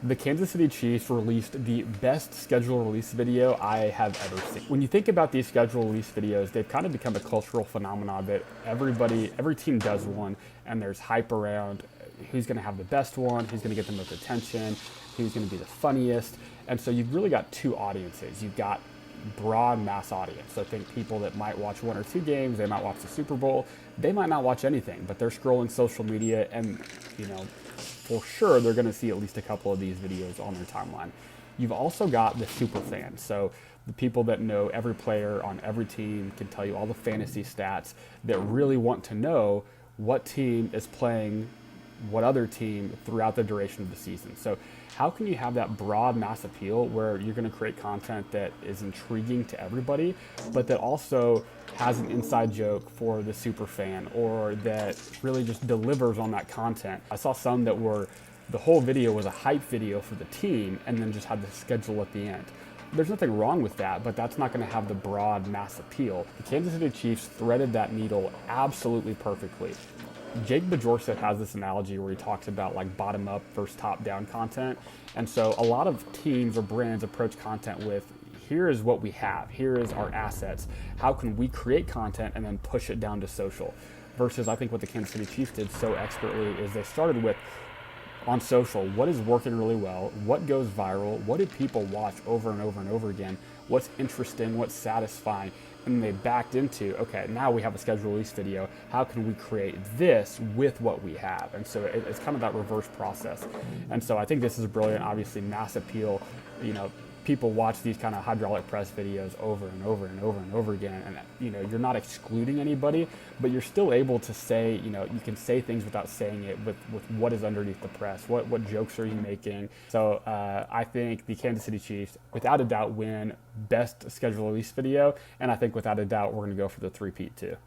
The Kansas City Chiefs released the best schedule release video I have ever seen. When you think about these schedule release videos, they've kind of become a cultural phenomenon that every team does one, and there's hype around who's going to have the best one, who's going to get the most attention, who's going to be the funniest. And so you've really got two audiences. You've got broad mass audience. So think people that might watch one or two games, they might watch the Super Bowl, they might not watch anything, but they're scrolling social media and, for sure they're going to see at least a couple of these videos on their timeline. You've also got the super fans. So the people that know every player on every team, can tell you all the fantasy stats, that really want to know what team is playing what other team throughout the duration of the season. So how can you have that broad mass appeal where you're going to create content that is intriguing to everybody, but that also has an inside joke for the super fan, or that really just delivers on that content? I saw some that were, the whole video was a hype video for the team and then just had the schedule at the end. There's nothing wrong with that, but that's not going to have the broad mass appeal. The Kansas City Chiefs threaded that needle absolutely perfectly. Jake Bajorset has this analogy where he talks about like bottom up versus top down content. And so a lot of teams or brands approach content with, here is what we have, here is our assets. How can we create content and then push it down to social? Versus I think what the Kansas City Chiefs did so expertly is they started with, on social, what is working really well, what goes viral, what do people watch over and over and over again, what's interesting, what's satisfying, and they backed into, okay, now we have a schedule release video, how can we create this with what we have? And so it's kind of that reverse process. And so I think this is brilliant. Obviously mass appeal, people watch these kind of hydraulic press videos over and over and over and over again, and you're not excluding anybody, but you're still able to say, you can say things without saying it with what is underneath the press, what jokes are you making. So I think the Kansas City Chiefs without a doubt win best schedule release video, and I think without a doubt we're going to go for the three-peat too.